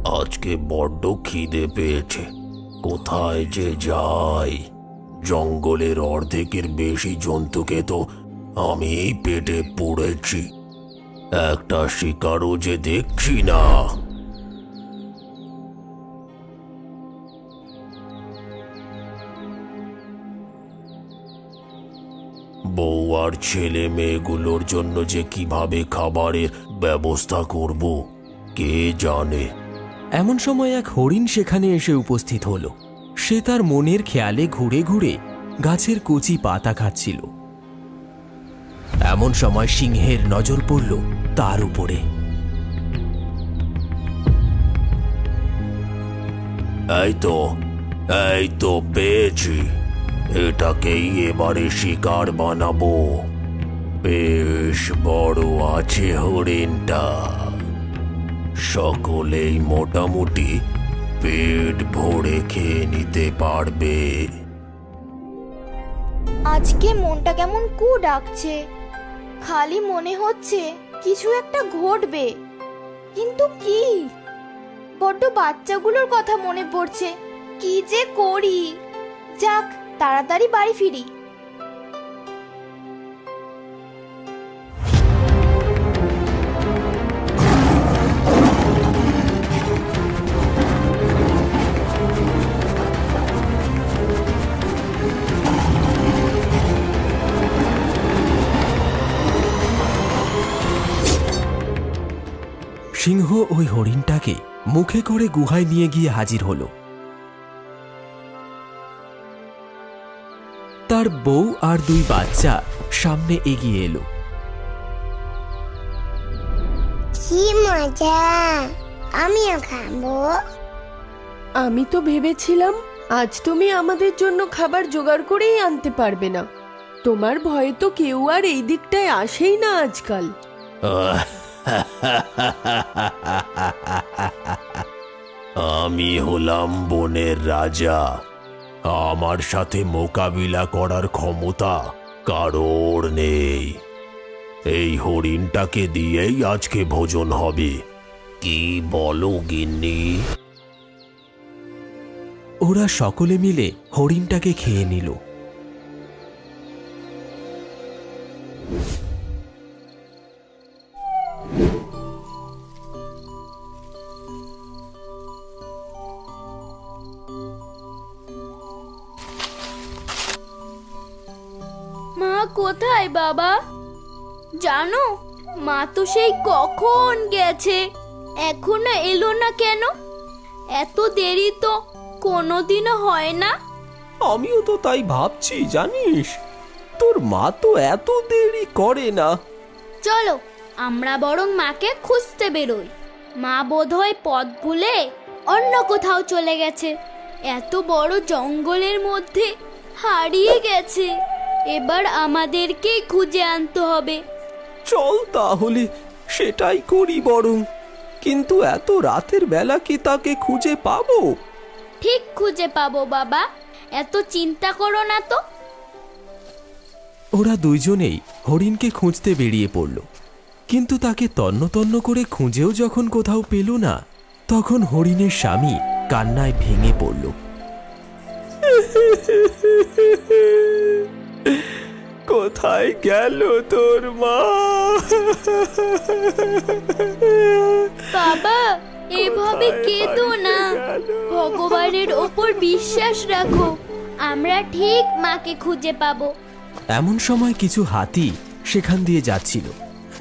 আজকে বড্ড খিদে পেয়েছে। কোথায় যে যাই? জঙ্গলের অর্ধেকের বেশি জন্তুকে তো আমি পেটে পুড়েছি, একটা শিকারও যে দেখছি না। বউ আর ছেলে মেয়েগুলোর জন্য যে কিভাবে খাবারের ব্যবস্থা করব কে জানে। এমন সময় এক হরিণ সেখানে এসে উপস্থিত হলো। সে তার মনের খেয়ালে ঘুরে ঘুরে গাছের কচি পাতা খাচ্ছিল। এমন সময় সিংহের নজর পড়ল তার উপরে। এই তো পেয়েছি, এটাকেই এবারে শিকার বানাবো। বেশ বড় আছে হরিণটা, সকলেই মোটামুটি পেট ভরে খেয়ে নিতে পারবে। আজকে মনটা কেমন কু ডাকছে, খালি মনে হচ্ছে কিছু একটা ঘটবে, কিন্তু কি? বড্ড বাচ্চাগুলোর কথা মনে পড়ছে, কি যে করি। যাক, তাড়াতাড়ি বাড়ি ফিরি। সিংহ ওই হরিণটাকে মুখে করে গুহায় নিয়ে গিয়ে হাজির হলো। তার বউ আর দুই বাচ্চা সামনে এগিয়ে এলো। কি মজা, আমিও খাবো। আমি তো ভেবেছিলাম আজ তুমি আমাদের জন্য খাবার জোগাড় করেই আনতে পারবে না। তোমার ভয়ে তো কেউ আর এই দিকটায় আসেই না আজকাল। আমি হলাম বনের রাজা, আমার সাথে মোকাবিলা করার ক্ষমতা কারোর নেই। এই হরিণটাকে দিয়েই আজকে ভোজন হবে, কি বলো গিন্নি? ওরা সকলে মিলে হরিণটাকে খেয়ে নিল। মা কোথায় বাবা? জানো, মা তো সেই কখন গেছে, এখনো এলো না কেন? এত দেরি তো কোনোদিনও হয় না। আমিও তো তাই ভাবছি, জানিস, তোর মা তো এত দেরি করে না। চলো আমরা বরং মাকে খুঁজতে বেরোই। মা বোধহয় পথ ভুলে অন্য কোথাও চলে গেছে, এত বড় জঙ্গলের মধ্যে হারিয়ে গেছে। এবার আমাদেরকেই খুঁজে আনতে হবে। চল তাহলে সেটাই করি বরং, কিন্তু এত রাতের বেলা কি তাকে খুঁজে পাবো? ঠিক খুঁজে পাবো বাবা, এত চিন্তা করো না তো। ওরা দুইজনেই হরিণকে খুঁজতে বেরিয়ে পড়ল, কিন্তু তাকে তন্ন তন্ন করে খুঁজেও যখন কোথাও পেল না, তখন হরিণের স্বামী কান্নায় ভেঙে পড়ল। কোথায় গেল তোর মা? বাবা, এভাবে কেঁদো না, ভগবানের ওপর বিশ্বাস রাখো, আমরা ঠিক মাকে খুঁজে পাবো। এমন সময় কিছু হাতি সেখান দিয়ে যাচ্ছিল।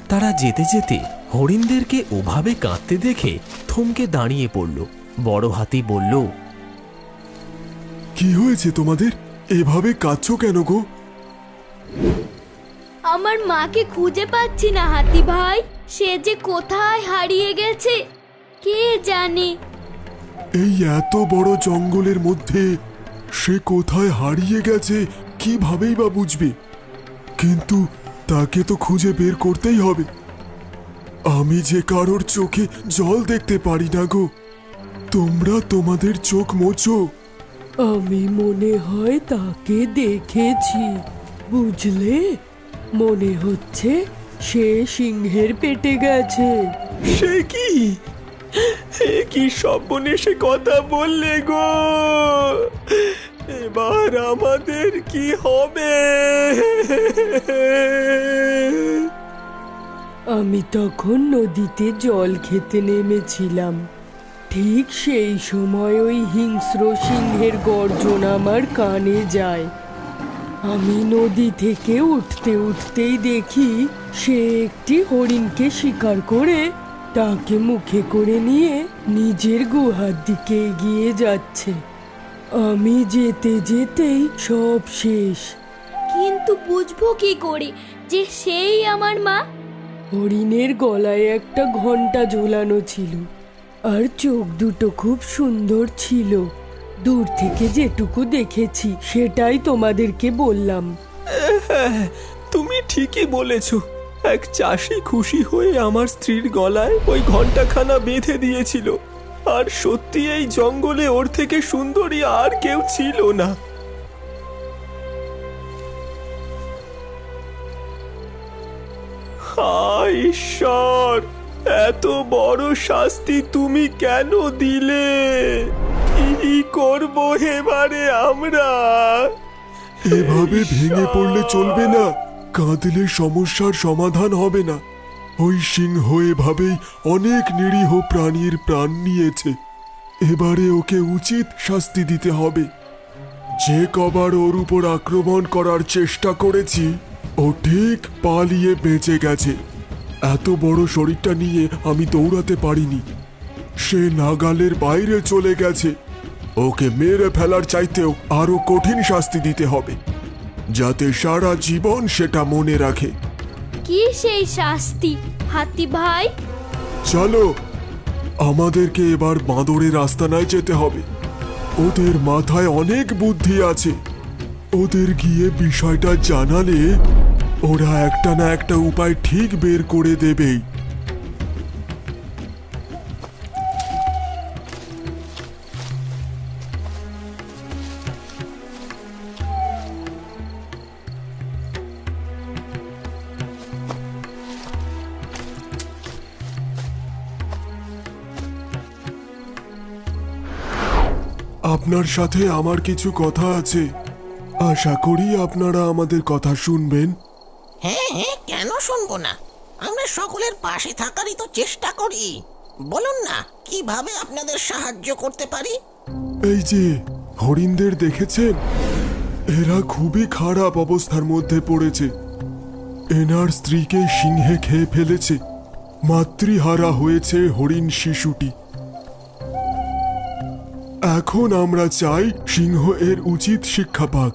তারা যেতে যেতে হরিণদেরকে ওভাবে কাঁদতে দেখে থমকে দাঁড়িয়ে পড়ল। বড় হাতি বলল, কি হয়েছে তোমাদের? এভাবে কাঁদছো কেন গো? আমার মাকে খুঁজে পাচ্ছি না হাতি ভাই, সে যে কোথায় হারিয়ে গেছে কে জানে। এই এত বড় জঙ্গলের মধ্যে সে কোথায় হারিয়ে গেছে কিভাবেই বা বুঝবে? কিন্তু তাকে তো খুঁজে বের করতেই হবে। আমি যে কারোর চোখে জল দেখতে পারি না গো, তোমরা তোমাদের চোখ মোছো। আমি মনে হয় তাকে দেখেছি, বুঝলে, মনে হচ্ছে সে সিংহের পেটে গেছে। সে কি? এ কি সর্বনেশে কথা বললে গো? এবার আমাদের কি হবে? আমি তখন নদীতে জল খেতে নেমেছিলাম। ঠিক সেই সময় ওই হিংস্র সিংহের গর্জন আমার কানে যায়। আমি নদী থেকে উঠতে উঠতেই দেখি সে একটি হরিণকে শিকার করে তাকে মুখে করে নিয়ে নিজের গুহার দিকে এগিয়ে যাচ্ছে। আমি যেতে যেতেই সব শেষ। কিন্তু বুঝবো কি করে যে সেই আমার মা? হরিণের গলায় একটা ঘণ্টা ঝোলানো ছিল, আর চোখ দুটো খুব সুন্দর ছিল। দূর থেকে যেটুকু দেখেছি সেটাই তোমাদেরকে বললাম। তুমি ঠিকই বলেছ। এক চাষি খুশি হয়ে আমার স্ত্রীর গলায় ওই ঘণ্টাখানা বেঁধে দিয়েছিল, আর সত্যি এই জঙ্গলে ওর থেকে সুন্দরী আর কেউ ছিল না। হায় ঈশ্বর, এত বড় শাস্তি তুমি কেন দিলে? কি করব এবারে আমরা? এভাবে ভেঙে পড়লে চলবে না। কাঁদলে সমস্যার সমাধান হবে না। ওই সিংহ এভাবেই অনেক নিরীহ প্রাণীর প্রাণ নিয়েছে। এবারে ওকে উচিত শাস্তি দিতে হবে। যে কবার ওর উপর আক্রমণ করার চেষ্টা করেছি, ও ঠিক পালিয়ে বেঁচে গেছে। এত বড় শরীরটা নিয়ে আমি দৌড়াতে পারিনি। সে নাগালের বাইরে চলে গেছে। ওকে মেরে ফেলার চাইতেও আরো কঠিন শাস্তি দিতে হবে, যাতে সারা জীবন সেটা মনে রাখে। কি সেই শাস্তি হাতি ভাই? চলো, আমাদেরকে এবার বাঁদরের আস্তানায় যেতে হবে। ওদের মাথায় অনেক বুদ্ধি আছে। ওদের গিয়ে বিষয়টা জানালে ওরা একটা না একটা উপায় ঠিক বের করে দেবেই। আপনার সাথে আমার কিছু কথা আছে। আশা করি আপনারা আমাদের কথা শুনবেন। হ্যাঁ হ্যাঁ, কেন শুনবো না? আমরা সকলের পাশে থাকারই তো চেষ্টা করি। বলুন না, কিভাবে আপনাদের সাহায্য করতে পারি? এই যে হরিণদের দেখেছেন, এরা খুবই খারাপ অবস্থার মধ্যে পড়েছে। এনার স্ত্রীকে সিংহে খেয়ে ফেলেছে। মাতৃহারা হয়েছে হরিণ শিশুটি। এখন আমরা চাই সিংহ এর উচিত শিক্ষা পাক।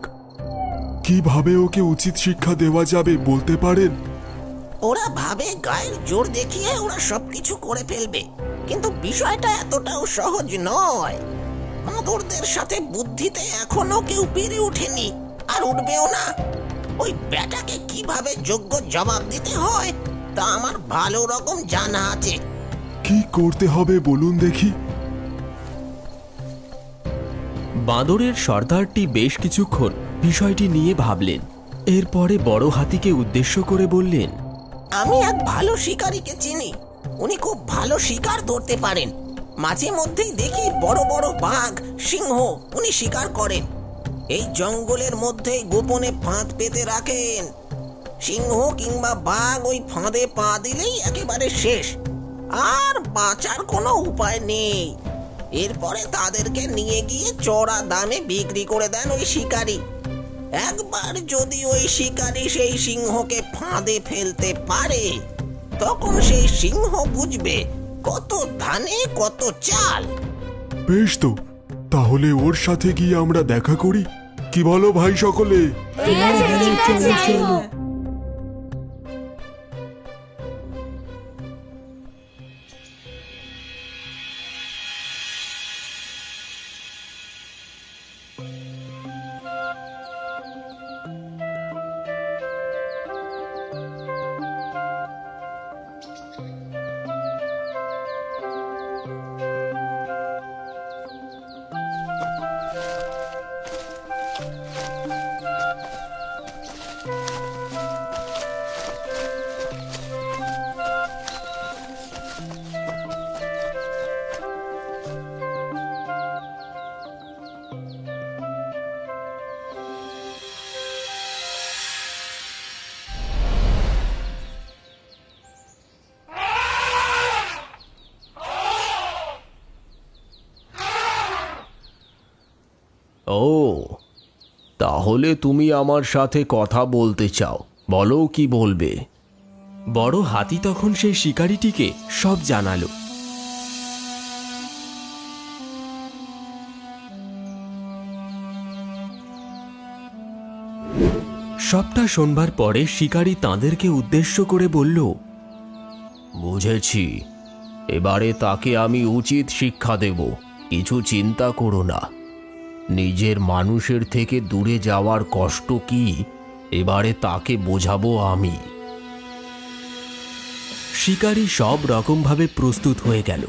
কিভাবে ওকে উচিত শিক্ষা দেওয়া যাবে বলতে পারেন? ওরা ভাবে গায়ের জোর দেখিয়ে ওরা সবকিছু করে ফেলবে, কিন্তু বিষয়টা এতটাও সহজ নয়। বাঁদরদের সাথে বুদ্ধিতে এখনো কেউ পেরে ওঠেনি, আর উঠবেও না। ওই ব্যাটাকে কিভাবে যোগ্য জবাব দিতে হয় তা আমার ভালো রকম জানা আছে। কি করতে হবে বলুন দেখি। বাঁদরের সর্দারটি বেশ কিছুক্ষণ বিষয়টি নিয়ে ভাবলেন। এরপরে বড় হাতিকে উদ্দেশ্য করে বললেন, আমি এক ভালো শিকারীকে চিনি। উনি খুব ভালো শিকার ধরতে পারেন। মাঝে মধ্যেই দেখি বড় বড় বাঘ, সিংহ উনি শিকার করেন। এই জঙ্গলের মধ্যেই গোপনে ফাঁদ পেতে রাখেন। সিংহ কিংবা বাঘ ওই ফাঁদে পা দিলেই একেবারে শেষ, আর বাঁচার কোনো উপায় নেই। এরপরে তাদেরকে নিয়ে গিয়ে চড়া দামে বিক্রি করে দেন ওই শিকারী। একবার যদি ওই শিকারী সেই সিংহকে ফাঁদে ফেলতে পারে, তখন সেই সিংহ বুঝবে কত ধানে কত চাল। বেশ তো, তাহলে ওর সাথে গিয়ে আমরা দেখা করি। কি বলো ভাই সকলে? চলো। ও, তাহলে তুমি আমার সাথে কথা বলতে চাও, বলো কি বলবে। বড় হাতি তখন সেই শিকারিটিকে সব জানালো। সবটা শোনবার পরে শিকারী তাঁদেরকে উদ্দেশ্য করে বলল, বুঝেছি, এবারে তাকে আমি উচিত শিক্ষা দেব, কিছু চিন্তা করো না। নিজের মানুষের থেকে দূরে যাওয়ার কষ্ট কি এবারে তাকে বোঝাবো আমি। শিকারী সব রকমভাবে প্রস্তুত হয়ে গেল।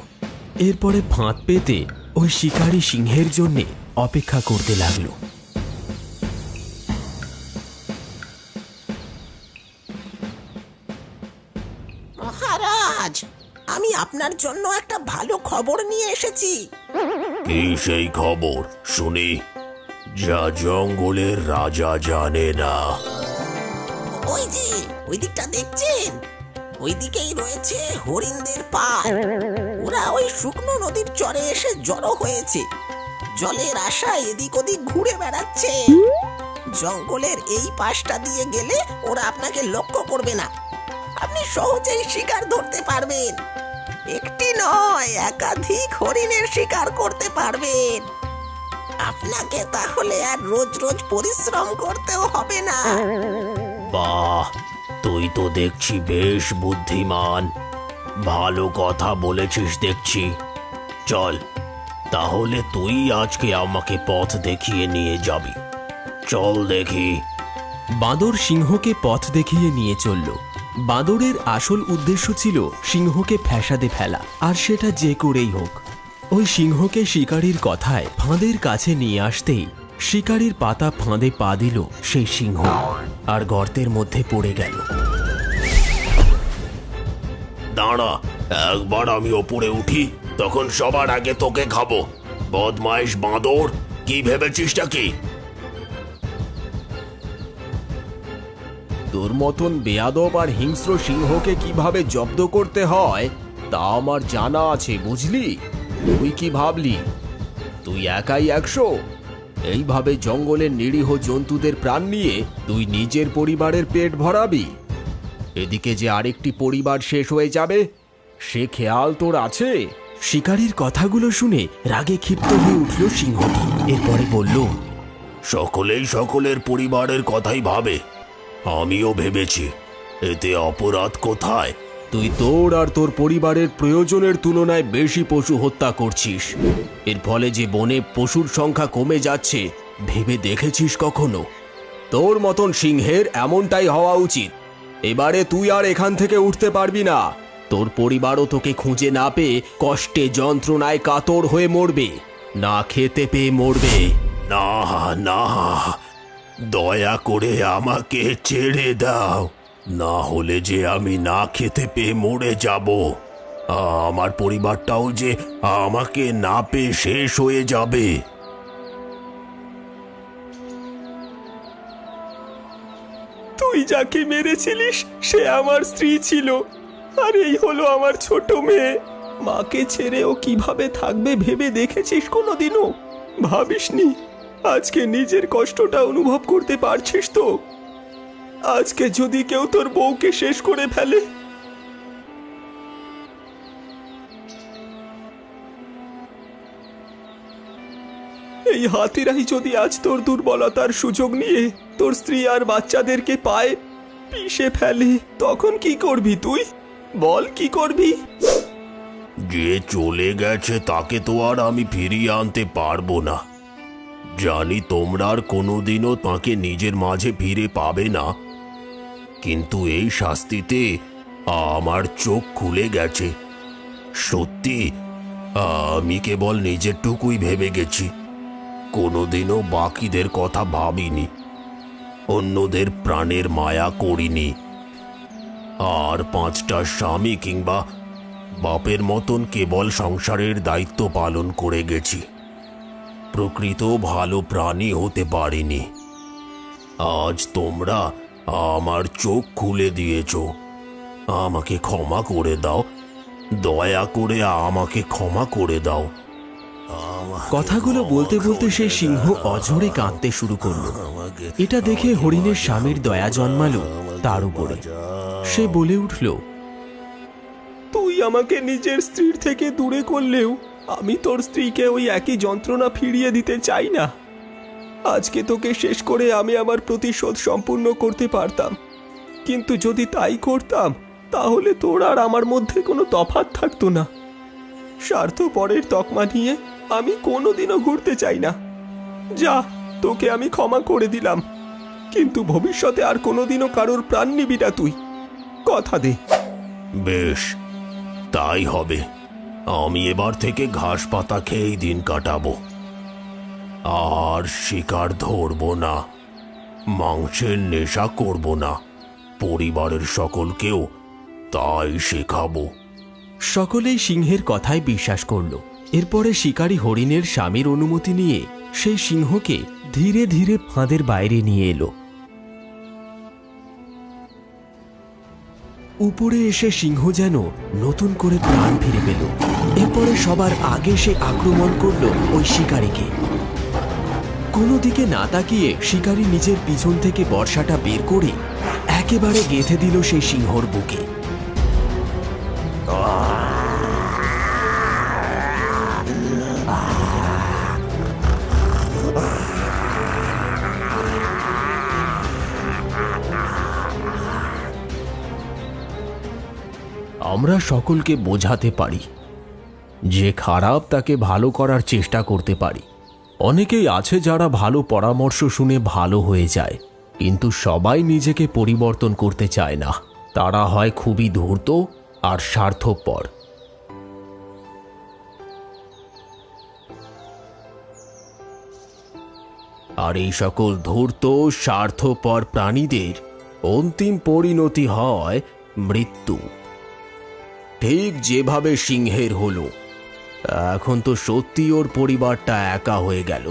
এরপরে ফাঁদ পেতে ওই শিকারী সিংহের জন্য অপেক্ষা করতে লাগলো। মহারাজ, আমি আপনার জন্য একটা ভালো খবর নিয়ে এসেছি। কি সেই খবর শুনি, যা জঙ্গলের রাজা জানে না? ওই যে ওই দিকটা দেখছেন, ওই দিকেই রয়েছে হরিণদের পাল। ওরা ওই শুকনো নদীর চরে এসে জড়ো হয়েছে, জলের আশায় এদিক ওদিক ঘুরে বেড়াচ্ছে। জঙ্গলের এই পাশটা দিয়ে গেলে ওরা আপনাকে লক্ষ্য করবে না, আপনি সহজেই শিকার ধরতে পারবেন। একটি নয়, একাধিক হরিণের শিকার করতে পারবেন। আপনাকে তাহলে আর রোজ রোজ পরিশ্রম করতেও হবে না। বাহ, তুই তো দেখছি বেশ বুদ্ধিমান, ভালো কথা বলেছিস দেখছি। চল, তাহলে তুই আজকে আমাকে পথ দেখিয়ে নিয়ে যাবি। চল দেখি। বাঁদর সিংহকে পথ দেখিয়ে নিয়ে চলল। বাঁদরের আসল উদ্দেশ্য ছিল সিংহকে ফ্যাসাদে ফেলা, আর সেটা যে করেই হোক। ওই সিংহকে শিকারীর কথায় ফাঁদের কাছে নিয়ে আসতেই শিকারীর পাতা ফাঁদে পা দিল সেই সিংহ, আর গর্তের মধ্যে পড়ে গেল। দাঁড়া, একবার আমি ওপরে উঠি, তখন সবার আগে তোকে খাবো। বদমাইশ বাঁদর, কি ভেবেছিসটা কি? তোর মতন বেয়াদব আর হিংস্র সিংহকে কিভাবে জব্দ করতে হয় তা আমার জানা আছে, বুঝলি? তুই কি ভাবলি তুই একাই 100? এইভাবে জঙ্গলের নিরীহ জন্তুদের প্রাণ নিয়ে তুই নিজের পরিবারের পেট ভরাবি? এদিকে যে আরেকটি পরিবার শেষ হয়ে যাবে, সে খেয়াল তোর আছে? শিকারীর কথাগুলো শুনে রাগে ক্ষিপ্ত হয়ে উঠল সিংহটি। এরপরে বলল, সকলেই সকলের পরিবারের কথাই ভাবে, আমিও ভেবেছি, এতে অপরাধ কোথায়? তুই তোর আর তোর পরিবারের প্রয়োজনের তুলনায় বেশি পশু হত্যা করছিস। এর ফলে যে বনে পশুর সংখ্যা কমে যাচ্ছে, ভেবে দেখেছিস কখনো? তোর মতন সিংহের এমনটাই হওয়া উচিত। এবারে তুই আর এখান থেকে উঠতে পারবি না। তোর পরিবারও তোকে খুঁজে না পেয়ে কষ্টে যন্ত্রণায় কাতর হয়ে মরবে, না খেতে পেয়ে মরবে। না না, দয়া করে আমাকে ছেড়ে দাও, না হলে যে আমি না খেতে পেয়ে মরে যাব। আমার পরিবারটাও যে আমাকে না পেয়ে শেষ হয়ে যাবে। তুই যাকে মেরেছিলিস সে আমার স্ত্রী ছিল, আর এই হলো আমার ছোট মেয়ে। মাকে ছেড়ে ও কিভাবে থাকবে ভেবে দেখেছিস কোনোদিনও? ভাবিসনি আজকে নিজের কষ্টটা অনুভব করতে পারছিস তো? আজকে যদি কেউ তোর বউকে শেষ করে ফেলে, এই হাতিরাই যদি আজ তোর দুর্বলতার সুযোগ নিয়ে তোর স্ত্রী আর বাচ্চাদেরকে পায়, পিষে ফেলে, তখন কি করবি তুই? বল কি করবি? যে চলে গেছে তাকে তো আর আমি ফিরিয়ে আনতে পারবো না। জানি তোমরা আর কোনোদিনও তাকে নিজের মাঝে ফিরে পাবে না, কিন্তু এই শাস্তিতে আমার চোখ খুলে গেছে। সত্যি, আমি কেবল নিজেরটুকুই ভেবে গেছি, কোনোদিনও বাকিদের কথা ভাবিনি, অন্যদের প্রাণের মায়া করিনি। আর 5টা স্বামী কিংবা বাপের মতন কেবল সংসারের দায়িত্ব পালন করে গেছি, প্রকৃত ভালো প্রাণী হতে পারিনি। আজ তোমরা আমার চোখ খুলে দিয়েছ, আমাকে ক্ষমা করে দাও, দয়া করে আমাকে ক্ষমা করে দাও। কথাগুলো বলতে বলতে সেই সিংহ অঝরে কাঁদতে শুরু করলো। এটা দেখে হরিণের স্বামীর দয়া জন্মালো তার উপরে। সে বলে উঠল, তুই আমাকে নিজের স্ত্রীর থেকে দূরে করলেও আমি তোর স্ত্রীকে ওই একই যন্ত্রণা ফিরিয়ে দিতে চাই না। আজকে তোকে শেষ করে আমি আমার প্রতিশোধ সম্পূর্ণ করতে পারতাম, কিন্তু যদি তাই করতাম তাহলে তোর আর আমার মধ্যে কোনো তফাৎ থাকতো না। স্বার্থপরের তকমা নিয়ে আমি কোনোদিনও ঘুরতে চাই না। যা, তোকে আমি ক্ষমা করে দিলাম, কিন্তু ভবিষ্যতে আর কোনোদিনও কারোর প্রাণ নিবি না তুই। কথা দে। বেশ, তাই হবে। আমি এবার থেকে ঘাস পাতা খেয়েই দিন কাটাবো, আর শিকার ধরবো না, মাংসের নেশা করব না। পরিবারের সকলকেও তাই শেখাবো। সকলেই সিংহের কথায় বিশ্বাস করল। এরপরে শিকারী হরিণের স্বামীর অনুমতি নিয়ে সেই সিংহকে ধীরে ধীরে ফাঁদের বাইরে নিয়ে এলো। উপরে এসে সিংহ যেন নতুন করে প্রাণ ফিরে পেল। এরপরে সবার আগে সে আক্রমণ করলো ওই শিকারীকে। কোনো দিকে না তাকিয়ে শিকারী নিজের পিছন থেকে বর্ষাটা বের করে একেবারে গেঁথে দিল সেই সিংহর বুকে। আমরা সকলকে বোঝাতে পারি যে খারাপ তাকে ভালো করার চেষ্টা করতে পারি। অনেকেই আছে যারা ভালো পরামর্শ শুনে ভালো হয়ে যায়, কিন্তু সবাই নিজেকে পরিবর্তন করতে চায় না। তারা হয় খুবই ধূর্ত আর স্বার্থপর। আর এই সকল ধূর্ত স্বার্থপর প্রাণীদের অন্তিম পরিণতি হয় মৃত্যু। ঠিক যেভাবে সিংহের হলো। এখন তো সত্যি ওর পরিবারটা একা হয়ে গেল।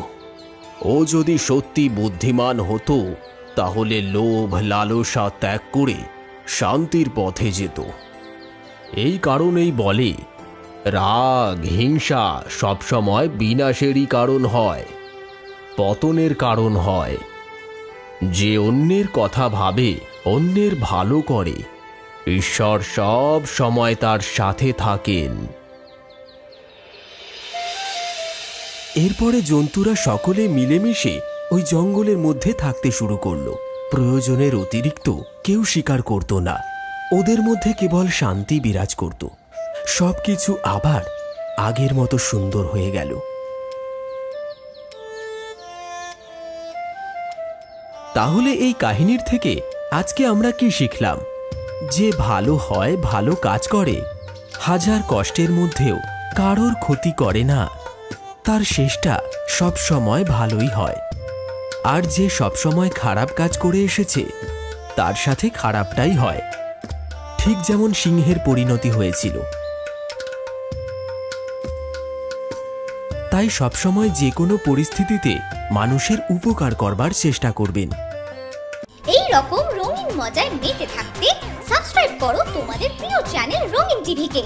ও যদি সত্যি বুদ্ধিমান হতো তাহলে লোভ লালসা ত্যাগ করে শান্তির পথে যেত। এই কারণেই বলে, রাগ হিংসা সবসময় বিনাশেরই কারণ হয়, পতনের কারণ হয়। যে অন্যের কথা ভাবে, অন্যের ভালো করে, ঈশ্বর সব সময় তার সাথে থাকেন। এরপরে জন্তুরা সকলে মিলেমিশে ওই জঙ্গলের মধ্যে থাকতে শুরু করলো। প্রয়োজনের অতিরিক্ত কেউ শিকার করত না। ওদের মধ্যে কেবল শান্তি বিরাজ করত। সবকিছু আবার আগের মতো সুন্দর হয়ে গেল। তাহলে এই কাহিনীর থেকে আজকে আমরা কি শিখলাম? যে ভালো হয়, ভালো কাজ করে, হাজার কষ্টের মধ্যেও কারোর ক্ষতি করে না, তার শেষটা সব সময় ভালোই হয়। আর যে সবসময় খারাপ কাজ করে এসেছে তার সাথে খারাপটাই হয়, ঠিক যেমন সিংহের পরিণতি হয়েছিল। তাই সবসময় যে কোনো পরিস্থিতিতে মানুষের উপকার করবার চেষ্টা করবেন। এই রকম রঙিন মজায় মেতে থাকতে সাবস্ক্রাইব করো তোমাদের প্রিয় চ্যানেল রঙিন টিভিকে।